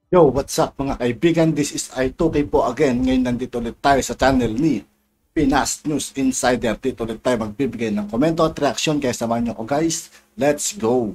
Yo, what's up mga kaibigan? This is I2K po again. Ngayon nandito ulit tayo sa channel ni Pinas News Insider. Dito ulit tayo magbibigay ng komento at reaksyon kaya samahan nyo ko guys. Let's go!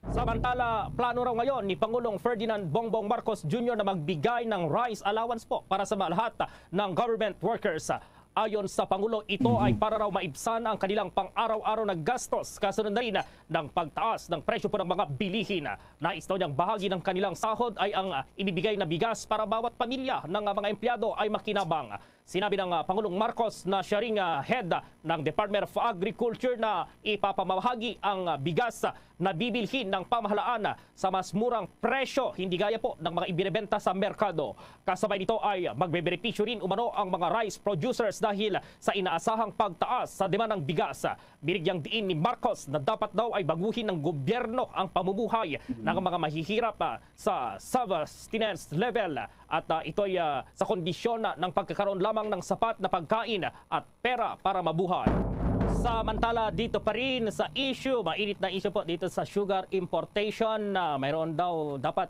Samantala, plano raw ngayon ni Pangulong Ferdinand Bongbong Marcos Jr. na magbigay ng rice allowance po para sa lahat ng government workers. Ayon sa Pangulo, ito ay para raw maibsan ang kanilang pang-araw-araw na gastos kasunod na rin ng pagtaas ng presyo po ng mga bilihin. Nais daw niyang bahagi ng kanilang sahod ay ang ibibigay na bigas para bawat pamilya ng mga empleyado ay makinabang. Sinabi ng Pangulong Marcos na siya ring head ng Department of Agriculture na ipapamahagi ang bigas na bibilhin ng pamahalaan sa mas murang presyo, hindi gaya po ng mga ibinebenta sa merkado. Kasabay nito ay magbebenepisyo rin umano ang mga rice producers dahil sa inaasahang pagtaas sa demand ng bigas. Binigyang diin ni Marcos na dapat daw ay baguhin ng gobyerno ang pamumuhay ng mga mahihirap sa subsistence level at ito ay sa kondisyon ng pagkakaroon lamang ng sapat na pagkain at pera para mabuhay. Samantala dito pa rin sa issue, mainit na issue po dito sa sugar importation na mayroon daw dapat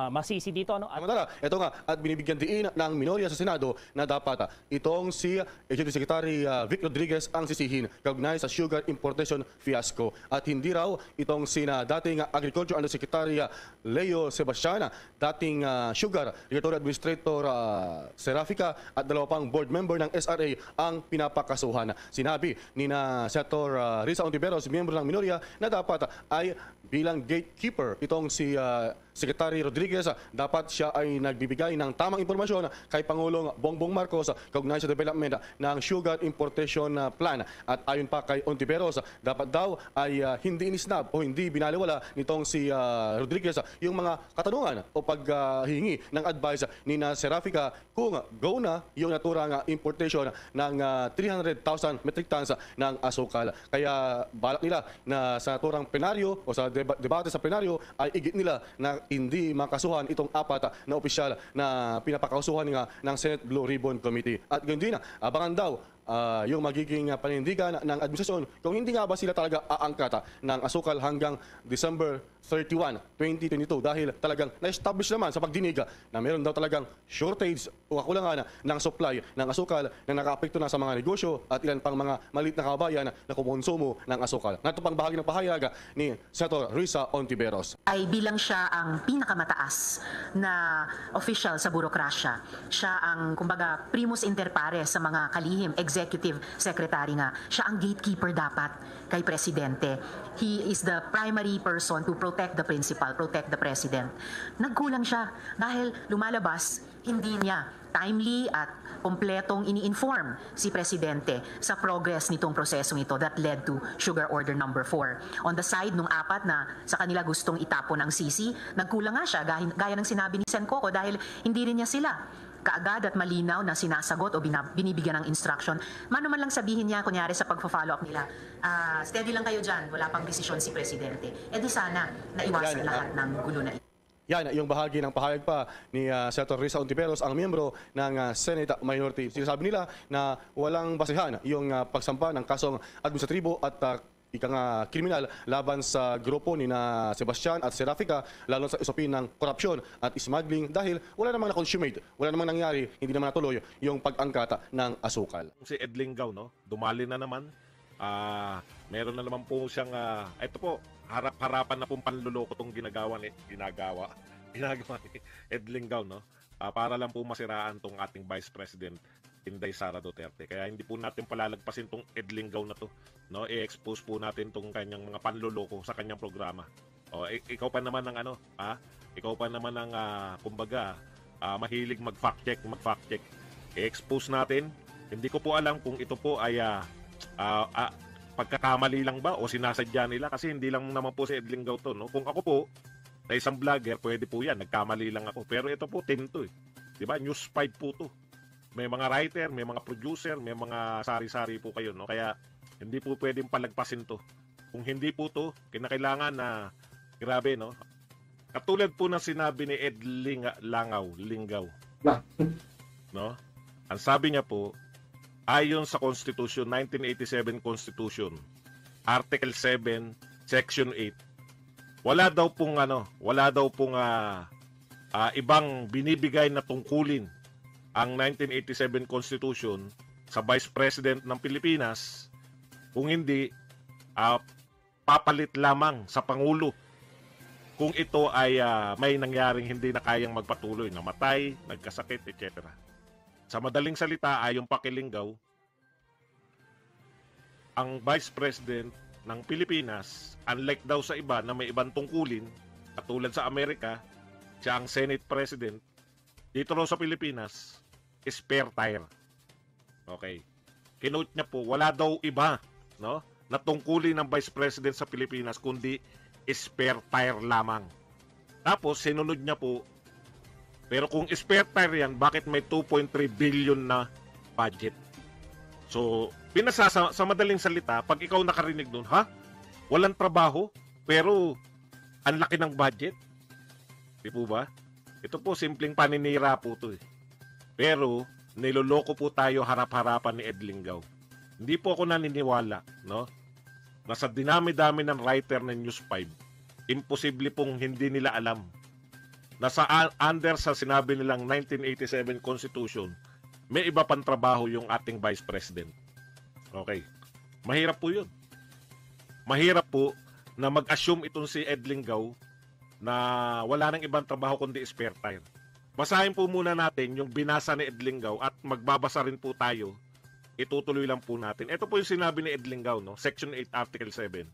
masisi dito. Ano? Samantala, ito nga at binibigyan din ng minorya sa Senado na dapat itong si Executive Secretary Vic Rodriguez ang sisihin kaugnay sa sugar importation fiasco at hindi raw itong sina dating Agriculture Undersecretary Leo Sebastian, dating Sugar Regulatory Administrator Serafica at dalawa pang board member ng SRA ang pinapakasuhan. Sinabi ni na Senator Risa Ontiveros, miyembro ng minorya, na dapat ay bilang gatekeeper itong si Secretary Rodriguez, dapat siya ay nagbibigay ng tamang impormasyon kay Pangulong Bongbong Marcos kaugnay sa development ng sugar importation plan. At ayon pa kay Ontiveros, dapat daw ay hindi inisnab o hindi binaliwala nitong si Rodriguez yung mga katanungan o paghihingi ng advice ni na Serafica kung go na yung naturang importation ng 300,000 metric tons ng asukal. Kaya balak nila na sa naturang plenaryo o sa debate sa plenaryo ay igit nila na hindi makasuhan itong apat na opisyal na pinapakausuhan ng Senate Blue Ribbon Committee. At ganun din, abangan daw yung magiging panindigan ng administrasyon kung hindi nga ba sila talaga aangkata ng asukal hanggang December 31, 2022 dahil talagang na-establish naman sa pagdinig na meron daw talagang shortage o kakulangan ng supply ng asukal na nakaapekto na sa mga negosyo at ilan pang mga maliit na kabayan na kumonsumo ng asukal. Nato pang bahagi ng pahayag ni Senator Risa Ontiveros. Ay bilang siya ang pinakamataas na official sa burokrasya. Siya ang, kumbaga, primus inter pares sa mga kalihim, executive secretary nga. Siya ang gatekeeper dapat kay Presidente. He is the primary person to protect the principal, protect the President. Nagkulang siya dahil lumalabas, hindi niya timely at kompletong ini-inform si Presidente sa progress nitong prosesong ito that led to Sugar Order number 4. On the side nung apat na sa kanila gustong itapon ang sisi, nagkulang nga siya gaya ng sinabi ni Sen Coco dahil hindi rin niya sila kaagad at malinaw na sinasagot o binibigyan ng instruction. Mano man lang sabihin niya, kunyari sa pagpa-follow up nila, steady lang kayo dyan, wala pang desisyon si Presidente. E di sana naiwasan lahat ng gulo na ito. Yan, yung bahagi ng pahayag pa ni Senator Risa Ontiveros, ang miyembro ng Senate Minority. Sinasabi nila na walang basehan yung pagsampa ng kasong administratibo at kriminal laban sa grupo ni na Sebastian at Serafica lalo sa usapin ng korupsyon at smuggling dahil wala namang na-consummate, wala namang nangyari, hindi naman natuloy yung pag-angkata ng asukal. Si Ed Lingaw, no? Dumali na naman. Meron na naman po siyang ito po, harap-harapan na pong panluloko tong ginagawa ni Ed Lingaw, no? Para lang po masiraan tong ating Vice President Inday Sara Duterte. Kaya hindi po natin palalagpasin tong Ed Lingaw na to, no? I-expose po natin tong kanyang mga panluloko sa kanyang programa. O ikaw pa naman ng ikaw pa naman ng kumbaga mahilig mag-fact check. I-expose natin. Hindi ko po alam kung ito po ay pagkakamali lang ba o sinasadya nila kasi hindi lang naman po si Ed Lingaw to, no? Kung ako po na isang vlogger, pwede po yan, nagkamali lang ako. Pero ito po, tinto eh. Diba? News 5 po to. May mga writer, may mga producer, may mga sari-sari po kayo, no? Kaya hindi po pwedeng palagpasin to. Kung hindi po to, kinakailangan na grabe, no? Katulad po ng sinabi ni Ed Lingaw, no? Ang sabi niya po, ayon sa Constitution, 1987 Constitution, Article 7, Section 8, wala daw pong ibang binibigay na tungkulin ang 1987 Constitution sa Vice President ng Pilipinas kung hindi papalit lamang sa Pangulo kung ito ay may nangyaring hindi na kayang magpatuloy, namatay, nagkasakit, etc. Sa madaling salita, ayong pakilinggaw, ang Vice President ng Pilipinas, unlike daw sa iba na may ibang tungkulin, katulad sa Amerika, siya ang Senate President, dito raw sa Pilipinas, spare tire. Okay. Kinote niya po, wala daw iba, no, na tungkulin ng Vice President sa Pilipinas kundi spare tire lamang. Tapos sinunod niya po, pero kung spare tire yan, bakit may 2.3 billion na budget? So, sa madaling salita, pag ikaw nakarinig doon, walang trabaho, pero ang laki ng budget. Di po ba? Ito po, simpleng paninira po ito eh. Pero, niloloko po tayo harap-harapan ni Ed Lingaw. Hindi po ako naniniwala, no? Na sa dinami-dami ng writer ng News 5, imposible pong hindi nila alam na under sa sinabi nilang 1987 Constitution, may iba pang trabaho yung ating Vice President. Okay. Mahirap po yun. Mahirap po na mag-assume itong si Ed Lingaw na wala nang ibang trabaho kundi spare tire. Basahin po muna natin yung binasa ni Ed Lingaw at magbabasa rin po tayo. Itutuloy lang po natin. Ito po yung sinabi ni Ed Lingaw, no? Section 8, Article 7.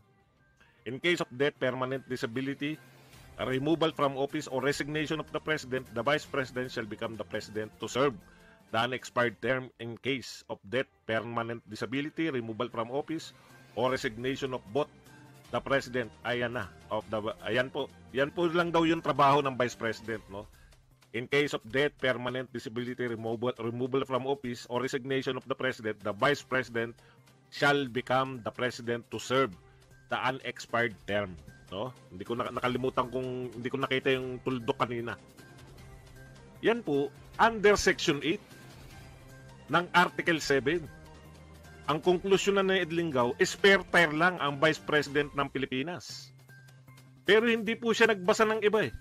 In case of death, permanent disability, removal from office or resignation of the President, the Vice President shall become the President to serve the unexpired term in case of death, permanent disability, removal from office, or resignation of both the President. Ayan po. Yan po lang daw yung trabaho ng Vice President, no? In case of death, permanent disability, removal from office, or resignation of the President, the Vice President shall become the President to serve the unexpired term, no? Hindi ko nakalimutan kung hindi ko nakita yung tuldok kanina. Yan po under Section 8 ng Article 7. Ang konklusyon na ni Ed Lingaw, spare tire lang ang Vice President ng Pilipinas. Pero hindi po siya nagbasa ng iba eh.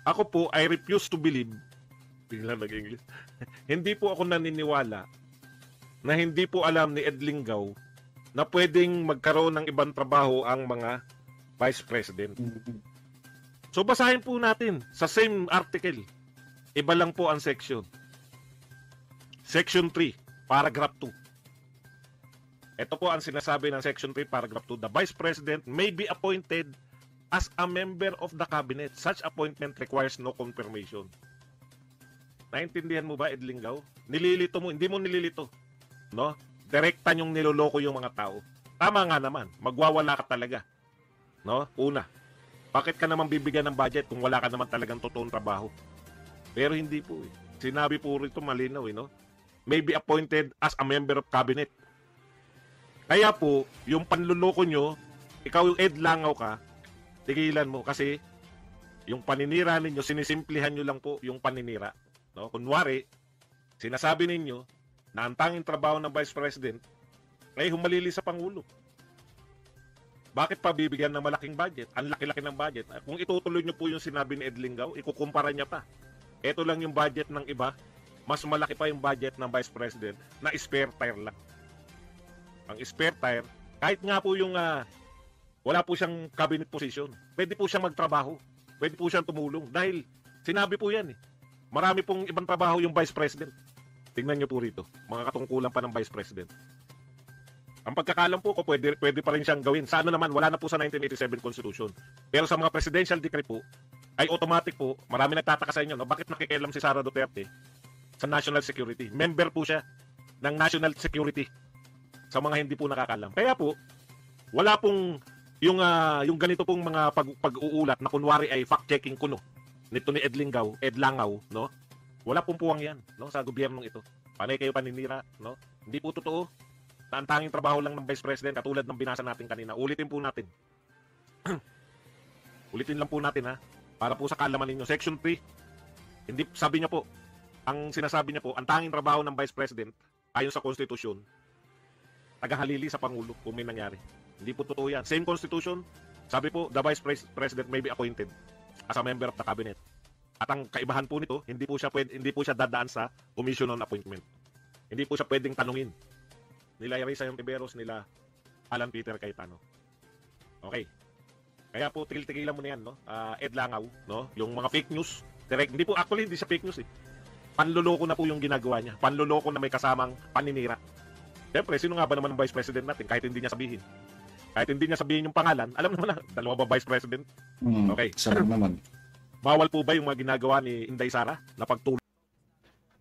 Ako po, I refuse to believe, bigla nag-English, hindi po ako naniniwala na hindi po alam ni Ed Lingaw na pwedeng magkaroon ng ibang trabaho ang mga Vice President. So basahin po natin sa same article. Iba lang po ang section. Section 3, paragraph 2. Ito po ang sinasabi ng Section 3, paragraph 2. The Vice President may be appointed as a member of the Cabinet. Such appointment requires no confirmation. Naintindihan mo ba, Ed Lingaw? Nililito mo, hindi mo nililito. No? Direkta yung niloloko yung mga tao. Tama nga naman, magwawala ka talaga. No? Una, bakit ka naman bibigyan ng budget kung wala ka naman talagang totoong trabaho? Pero hindi po eh. Sinabi po rito malinaw eh, no? May be appointed as a member of Cabinet. Kaya po, yung panluloko nyo, ikaw yung Ed Lingaw ka, tigilan mo kasi yung paninira ninyo, sinisimplihan nyo lang po yung paninira. No? Kunwari, sinasabi ninyo na ang tanging trabaho ng Vice President ay humalili sa Pangulo. Bakit pa bibigyan ng malaking budget? Ang laki-laki ng budget. Kung itutuloy nyo po yung sinabi ni Ed Lingaw, ikukumpara niya pa. Ito lang yung budget ng iba, mas malaki pa yung budget ng Vice President na spare tire lang. Ang spare tire, kahit nga po yung wala po siyang cabinet position, pwede po siyang magtrabaho, pwede po siyang tumulong dahil sinabi po yan eh. Marami pong ibang trabaho yung Vice President. Tingnan nyo po rito, mga katungkulan pa ng Vice President. Ang pagkakalam po ko, pwede pa rin siyang gawin. Sa ano naman, wala na po sa 1987 Constitution. Pero sa mga presidential decree po, ay automatic po, marami nagtataka sa inyo, no? Bakit nakikialam si Sara Duterte sa national security? Member po siya ng national security sa mga hindi po nakakalam. Kaya po, wala pong yung ganito pong mga pag-uulat na kunwari ay fact-checking kuno nito ni Ed Lingaw, no? Wala pong puwang yan, no, sa gobyernong ito. Panay kayo paninira, no? Hindi po totoo na ang tanging trabaho lang ng Vice President katulad ng binasa natin kanina. Ulitin po natin. Ulitin lang po natin ha. Para po sa kaalaman ninyo. Section 3. Hindi, sabi niya po, ang sinasabi niya po, ang tanging trabaho ng Vice President ayon sa Constitution, tagahalili sa Pangulo kung may nangyari. Hindi po totoo yan. Same Constitution, Sabi po, the Vice President may be appointed as a member of the cabinet. At ang kaibahan po nito, hindi po siya dadaan sa commission on appointment. Hindi po siya pwedeng tanungin nila Risa Hontiveros, nila Alan Peter Cayetano. Okay. Kaya po tigil-tigilan mo na yan, no? Ed Langaw, no? Yung mga fake news, direct, hindi siya fake news eh. Panluloko na po yung ginagawa niya. Panluloko na may kasamang paninira. Siyempre, sino nga ba naman ang Vice President natin kahit hindi niya sabihin? Kahit hindi niya sabihin yung pangalan, alam naman na, dalawa ba Vice President? Okay. Sarap naman. Bawal po ba yung mga ginagawa ni Inday Sara na pagtulong?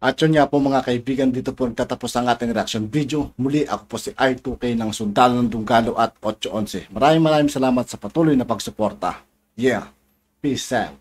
At yun nga po mga kaibigan, dito po nagtatapos ang ating reaction video. Muli ako po si I2K ng Sundalo ng Dunggalo at 811. Maraming salamat sa patuloy na pagsuporta. Yeah, peace out.